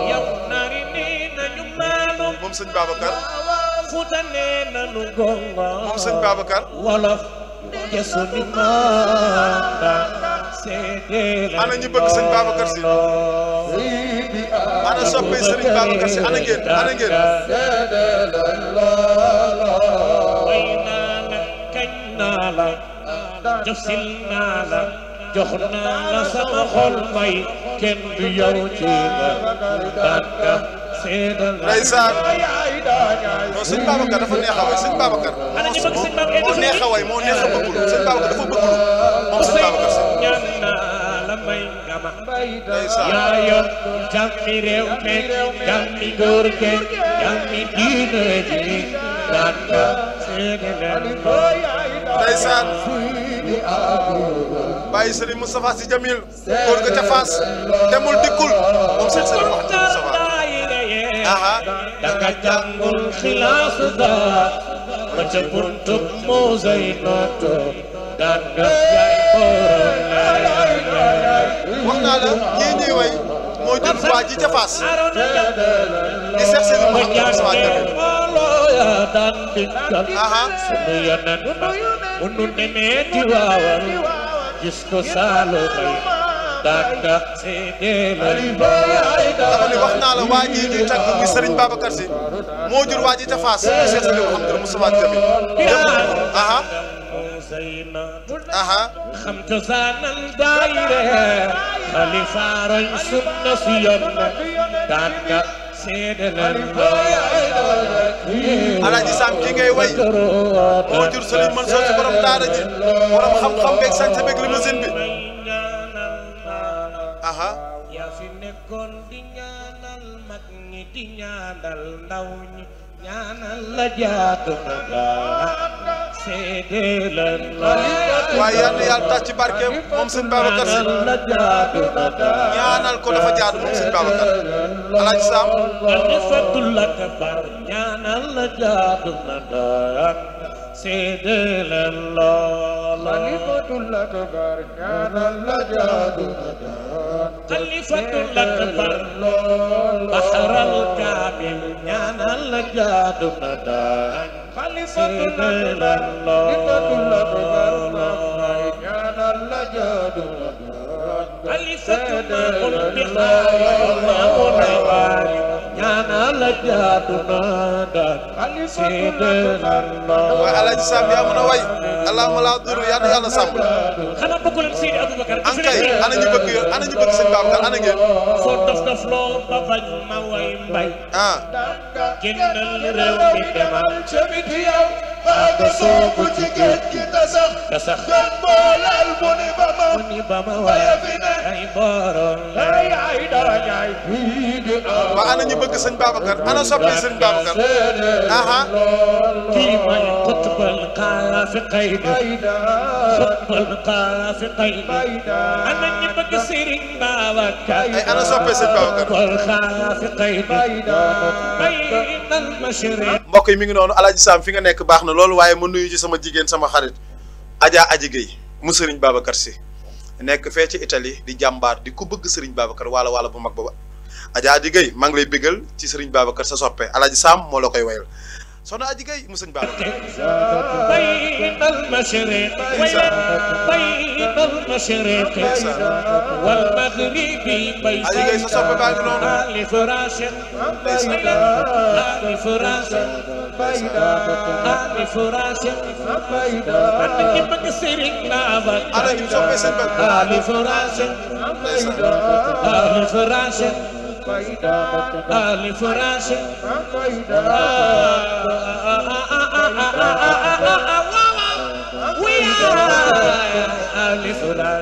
yow nari nee nañu maalo moom sëñ Babacar Fuuta nee nañu gongo moom sëñ Babacar wolof jesu ni manda seede ana ñu bëgg sëñ Babacar Si ana soppe sëriñ Babacar Si ana ngeen way naa la kañ naa la jëfsil naa la jox naa la sama xol may kenn du yow ci ma daanaka seedal ndeysaan non sëñ Babacar dafa neex a way sëñ Babacar moo neex a way moo neex a bëggul sëñ Babacar dafa bëggul moom sëñ Babacar Si ñaan naa la may nga ma ndeysaan yaa yor jàmmi réew mi jàmmi góor gi jàmmi diine ji daanaka seedal ndeysaan bàyyi Serigne Moustapha Sy Jamil góor ga ca Fass demul dikkul moom sëñ Serigne wax dëgg Moustapha aha danga jàngul xilaas daa ba ca buntu moo say nooto daan nga jaay wax naa la ñii ñuy way moo jur waa ji ca Fass di Cheikh Serigne Mouhamadou Moustapha Jamil daan dikkal sunu yonen ba bu nu demee di waawal gis ko saalo may daan nga seedeel dama ne wax naa la waa ji ñuy tàgg muy Serigne Babacar Sy moo jur waa ji ca Fass di Cheikh Serigne Mouhamadou Moustapha Jamil aha aha xam cosaanal daayire xalifa roñ sunna si yoon daan nga seedeel Alaaji Sam ki ngay way moo jur Serigne Mansour Sy borom daara ji borom xam-xam beeg sañse beeg limousine bi aha yaa fi nekkoon di ñaanal mag ñi di ñaanal ndaw ñi ñaanal la jaatu na daa seedeel waaye yal na yàlla tax ci barkeem moom sëñ Babacar Sy la jaatu na daa ñaanal ko dafa jaadu moom sëñ Babacar Alaaji Sam xalifatul akbar ñaanal la jaatu na daa seedeel xalifatul akbar ñaanal la jaatu na daa xalifatul akbar baxaral kaamil ñaanal la jaatu na daa xalifatul akbar ñaanal la jaatu na daa xalifatul akbar ñaanal la jaatu na daa waaye Alaaji Sam yaa mën a way allahumma laa duru yal na yàlla sàmm xanaa bëgg leen Seydi Aboubacar ankay ana ñu bëgg sëñ Babacar ana ngeen soo dof dof loo ba bañ ma way mbay ah génnal réew mi demal ca biti yow maa ko soobu ci géej gi te sax dem boolal mu ni ba ma ni ba ma way ay borom ay dara ñaay fii di waa ana ñu bëgg sëñ Babacar ana soppi sëñ Babacar aha kii may xutbal xaafi qayda xutbal xaafi qayda ana ñu bëgg Sëriñ Babacar ay ana soppi sëñ Babacar xutbal xaafi qayda baynal mashriq mbokk yi mi ngi noonu Alaaji Sam fi nga nekk baax na loolu waaye ma nuyu ci sama jigéen sama xarit Adja Aji Gueye mu Serigne Babacar Sy nekk fee ci Italie di jàmbaar di ku bëgg Serigne Babacar wala bu mag booba Adja Aji Gueye maa ngi lay bégal ci Serigne Babacar sa soppe Alaaji Sam moo la koy wayal soxna Aji Gueye mu Serigne Babacar baynal mashriq baynal mashriq wal maghribi Aji Gueye sa soppe baa ngi noonu ali furashin ali furashin ali furashin ana ñu bëgg Serigne Babacar ana ñu soppe sëñ Babacar ali furashin ali furashin ali furashin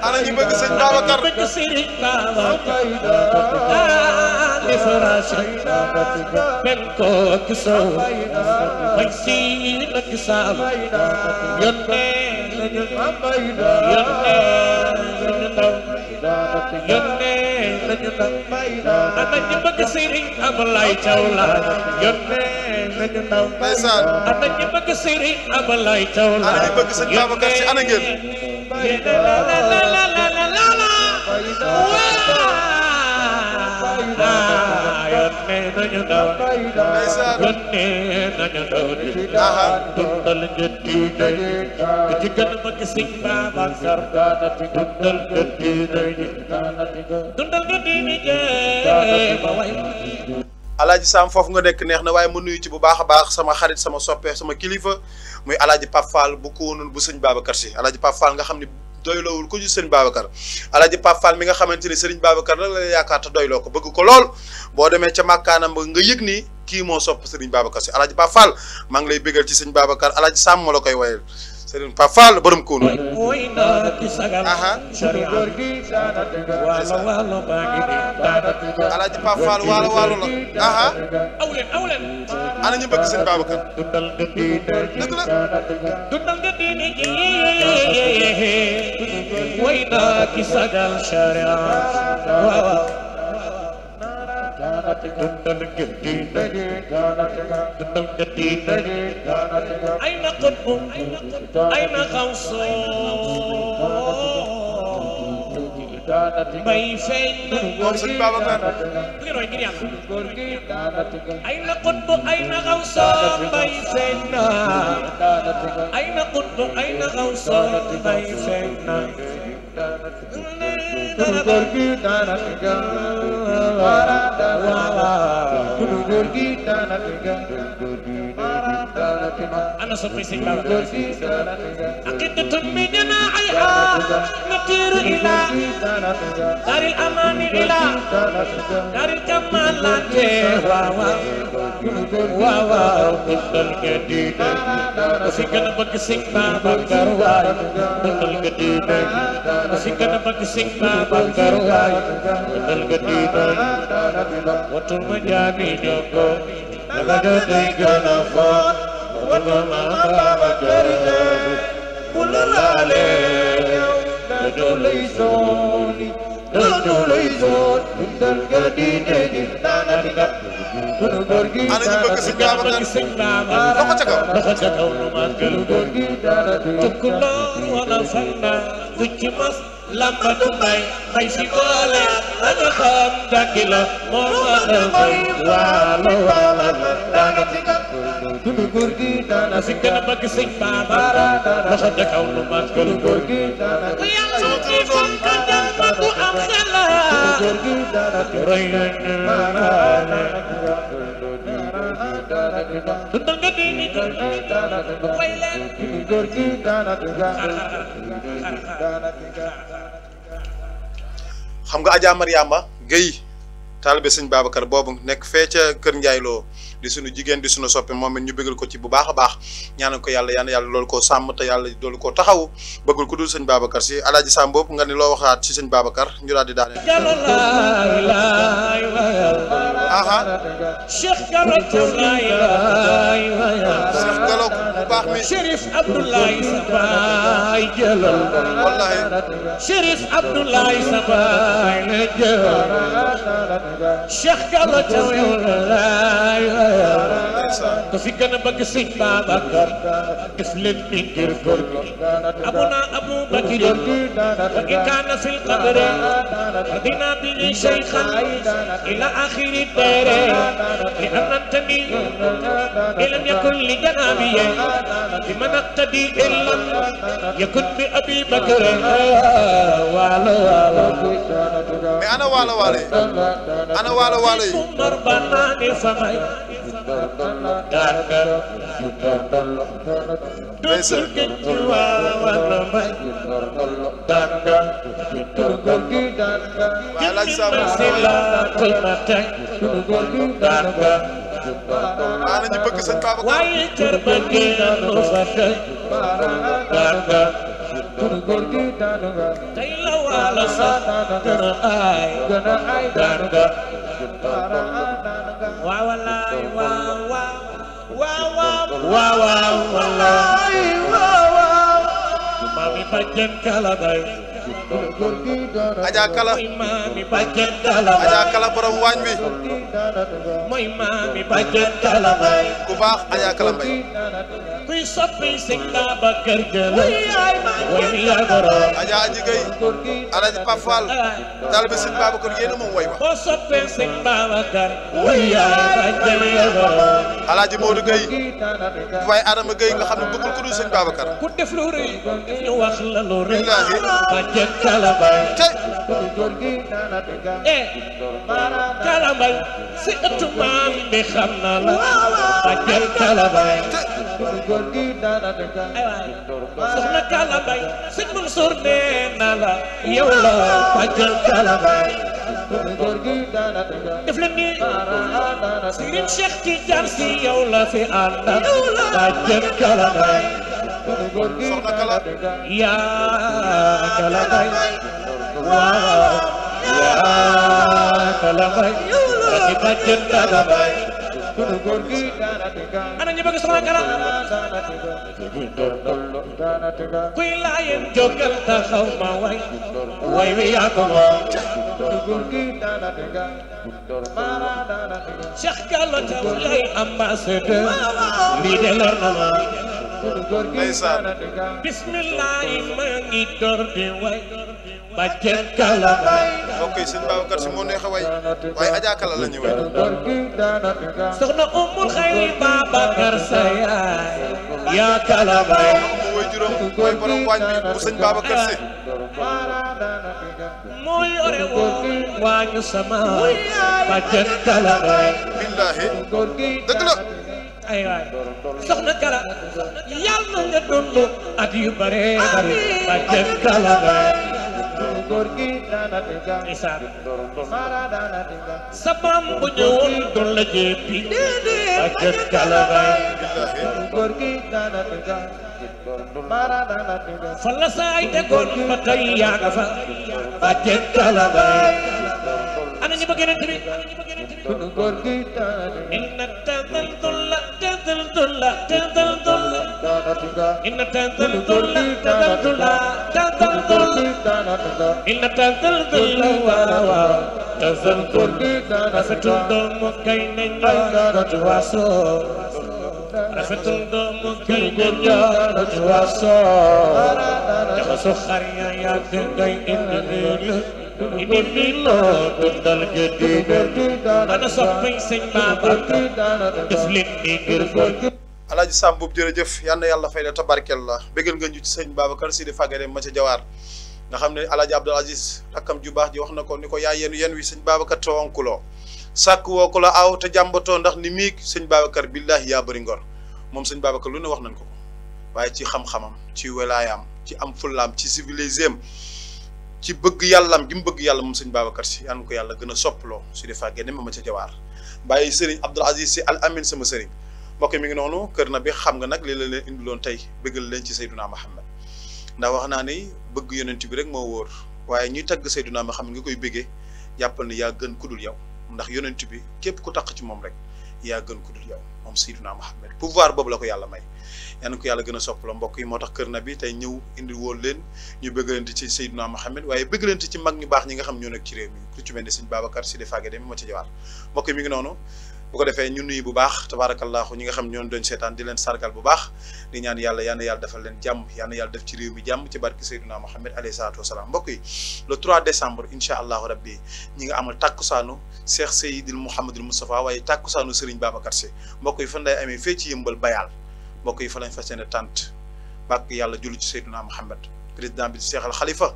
ana ñu bëgg sëñ Babacar ndeysaan ana ñu bëgg sëñ Babacar Si ana ngeen nañu daw yónnee nañu daw dundal nga diine ku ci gën a bëgg Sëñ Babacar dundal nga diine dundal nga diine jee ma way Alaaji Sam foofu nga nekk neex na waaye mu nuyu ci bu baax a baax sama xarit sama soppe sama kilifa muy Alaaji Pape Fall bu ko woonul bu Sëñ Babacar Si Alaaji Pape Fall nga xam ne doyloowul ku ci Sëñ Babacar Alaaji Pape Fall mi nga xamante ni Sëriñ Babacar la yaakaar te doyloo ko bëgg ko lool boo demee ca màkkaanam nga yëg ni kii moo sopp Sëriñ Babacar Si Alaaji Pape Fall maa ngi lay bégal ci Sëñ Babacar Alaaji Sam moo la koy wayal Sëriñ Pape Fall borom ko woonul Alaaji Pape Fall waalo waalo la awlen ana ñu bëgg Sëñ Babacar dëgg la dundal nga diine ji way naa ki sagal sharia waaw dundal nga diine dundal nga diine ay na qutbu ay na xawso bay feeñ moom Sëñ Babacar ngir roy ngir yàlla ay na qutbu ay na xawso bay feeñ na ay na qutbu ay na xawso bay feeñ na أنا صبي سيد بابا عقيدة من جناحيها نطير إلى دار الأمان إلى دار الكمالات واو ضد الجديدة وفي قلبك سيد بابا كرواي ضد الجديدة وفي قلبك سيد بابا كرواي ضد الجديدة وطول مجاني جوكو لقد تيجانا فوق وما بابكر كل العالم لدوليزوني لدوليزون دندل قدينة دندانا دندل ana ñu bëgg Sëñ Babacar loxo ca kaw لخجكو نماكل تكلون ولا فنا تجمس لما تمي بيسي بالي أنا خام داكلا مولا والو سكنا بك Sëñ Babacar لخجكو نماكل ويالا يفهم كدام بابو أمخلا dundal nga diine way leen xam nga Adja Mariama Guèye taalibe Sëñ Babacar boobu nekk fee ca Kër Ndiaye Lo di sunu jigéen di sunu soppe moom it ñu bëggal ko ci bu baax a baax ñaanal ko yàlla yàlla loolu koo sàmm te yàlla loolu koo taxaw bëggul ku dul Sëñ Babacar Si Alaaji Sam boobu nga ni loo waxaat ci Sëñ Babacar ñu daal di daane Cheikh Gallo Cheikh Gallo bu baax mi Chérif Abdoulaye Sabay jëlal wallahi Chérif Abdoulaye Sabay la jëlal Cheikh Gallo ko fi gën a bëgg Sëñ Babacar def leen ni ngir góor abuna Abu Bakr wa in kaana fil qabri radina bihi shaykhan ila akhiri dare li annantani lam yakun li janabi biman aqtadi illam yakun bi Abi Bakr wala mais ana waalo waale ana waalo waale yi Umar banani famay waaye Alaaji Sam ana ñu bëgg Sëñ Babacar tey la wala sax gëna ay waaw wallaay waaw wallaay maami bajjen kala bay Adja Kala mooy maami bàjjen Kala Bay Adja Kala borom waañ bi mooy maami bàjjen Kala Bay ku baax Adja Kala Mbay kuy soppi Sëñ Babacar Jëla way mi yaa borom Adja Aji Gay Alaaji Pap Fall taalibe Sëñ Babacar yéen a moom way wa boo soppee Sëñ Babacar way yaa bàjjen yaa borom Alaaji Modou Gay waaye Adama Gay nga xam ne bëggul ku dul Sëñ Babacar ku def lu rëy ñu wax la lu rëy billaahi bàjjen Kala Bay tey Kala Bay si ëttu maam bi xam na la bàjjen Kala Bay soxna Kala Bay sëñ Mansour nee na la yow la bàjjen Kala Bay def leen ni Serigne Cheikh Tidiane si yow la fi àndal bàjjen Kala Bay soxna Kala yaa Kala Bay waaw yaa Kala Bay raki bàjjen Kala Bay ana ñu bëgg soxna Kala kuy laayeen jógal taxaw ma way way wi yaa ko moom Cheikh Kala taw lay ambassadeur lii de lor na ma ndeysaan bismillahi ma ngi door di way bàjjen Kala Bay mbokk yi Sëñ Babacar Si moo neex a way waaye Adja Kala la ñuy way soxna Umul Xayri Babacar sa yaay yaa Kala Bay mu way juróom mooy borom waañ bi bu Sëñ Babacar Si moo yore woon waañu sama bàjjen Kala Bay billaahi dëgg la ay waay soxna Kala yàlla nga dund at yu bare bare bàjjen Kala Bay isaan sa maam bu ñëwoon doon la jéppi bàjjen Kala Bay fa la saay tegoon ba tey yaa nga fa bàjjen Kala Bay ana ñu bëgg yonent bi inna tadal dulla tadal dulla tadal dulla inna tadal dulla tadal dulla tadal dulla inna tadal dulla waaw tadal dulla rafetul doomu kay ne ñoo waasoo rafetul doomu kay ne ñoo waasoo dafa su xar ya yàgg ngay indi ini milo dundal gede ana soppi Sëñ Babacar def leen ni ngir Alaaji Sam Mboup jërëjëf yal na yàlla fay la tabarkel la bégal nga ñu ci Sëñ Babacar Si di fàggade ma ca jawaar nga xam ne Alaaji Abdoul Aziz rakkam ju baax ji wax na ko ni ko yaa yen wi Sëñ Babacar te wonkuloo sàkk woo ko la aw te jàmbatoo ndax ni miig Sëñ Babacar billahi yaa bëri ngor moom Sëñ Babacar lu ne wax nañ ko waaye ci xam-xamam ci welaayam ci am fullaam ci civilisem ci bëgg yàllam gi mu bëgg yàlla moom Sëñ Babacar Si yal na ko yàlla gën a soppaloo su defaa génne ma ca jawaar bàyyi Serigne Abdoul Aziz Si Al Amin sama Serigne mbokk mi ngi noonu kër na bi xam nga nag li la leen indiloon tey bëggal leen ci Seydina Muhammad ndax wax naa ni bëgg yonent bi rek moo wóor waaye ñuy tagg Seydina Muhammad nga koy bëggee jàppal ni yaa gën ku dul yow ndax yonent bi képp ku taq ci moom rek yaa gën ku dul yow moom Seydina Muhammad pouvoir boobu la ko yàlla may yal na ko yàlla gën a soppaloo mbokk yi moo tax kër na bi tey ñëw indi woon leen ñu bëggalante ci Seydina Muhammad waaye bëggalante ci mag ñu baax ñi nga xam ñoo nekk ci réew mi ku ci mel ni Sëñ Babacar Si di fàgge dem ma ci jawaar mbokk yi mi ngi noonu bu ko defee ñu nuyu bu baax tabarakallahu ñi nga xam ñoon doon seetaan di leen sargal bu baax di ñaan yàlla yal na yàlla defal leen jàmm yal na yàlla def ci réew mi jàmm ci barke Seydina Muhammad alayhi salaatu wasalaam mbokk yi le 3 décembre incha allahu rabbi ñi nga amal tàkkusaanu Cheikh Seydil Mouhamadul Moustapha waaye tàkkusaanu Serigne Babacar Si mbokk yi fan lay amee fee ci yëmbal bayal mbokk yi fa lañ fas yéene tànt bàkk yàlla julli ci Seydina Muhammad président bi Cheikh Al Khalifa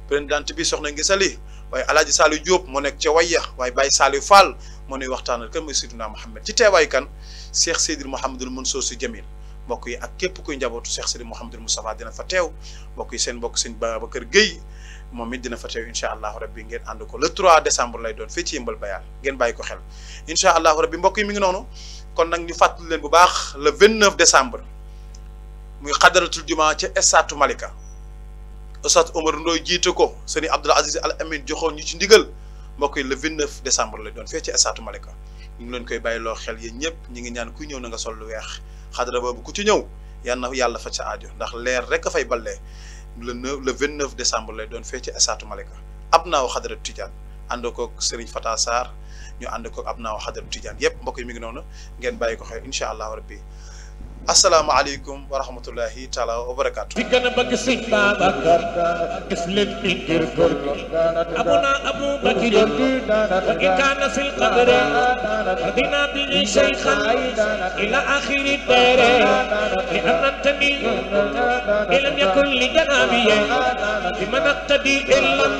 présidente bi soxna ngi sali waaye Alaaji Saliou Diop moo nekk ca wayya waaye Baye Saliou Fall moo nuy waxtaanal kan mooy Seydina Muhammad ci teewaay kan Cheikh Seydil Mouhamadul Mansour Sy Djamil mbokk yi ak képp kuy njabootu Cheikh Seydil Mouhamadul Moustapha dina fa teew mbokk yi seen mbokk Sëñ Babacar Gueye moom it dina fa teew incha allahu rabbi ngeen ànd ko le 3 décembre lay doon fii ci yëmbal bayal ngeen bàyyi ko xel incha allahu rabbi mbokk yi mi ngi noonu kon nag ñu fàttali leen bu baax le 29 décembre muy xadaratul juma ca estatu Malika Oustaz Omar Ndoye jiite ko sëñ Abdoul Aziz Al Amin joxoon ñu ci ndigal mbokk yi le 29 décembre lay doon fee ci estatu Malika ñu ngi leen koy bàyyiloo xel yéen ñëpp ñi ngi ñaan kuy ñëw na nga sol lu weex xadara boobu ku ci ñëw yal na yàlla faj sa aajo ndax leer rek a fay ballee le 29 décembre lay doon fee ci Esatu Malika Abnaaw Xadaratu Tijaan ànd koog Serigne Fata Sarr ñu ànd koog Abnaaw Xadaratu Tijaan yëpp mbokk yi mi ngi noonu ngeen bàyyi ko xel incha allahu rabbi asalaamaaleykum wa rahmatullahi taala wa barakaatu. di gën a bëgg Sëñ Babacar def leen ni ngir góor abuna Abu Bakr wa in kaana fil qadri radina bihi shaykhan ila axiri dare li annantani lam yakun li janabiya bi man aqtadi illam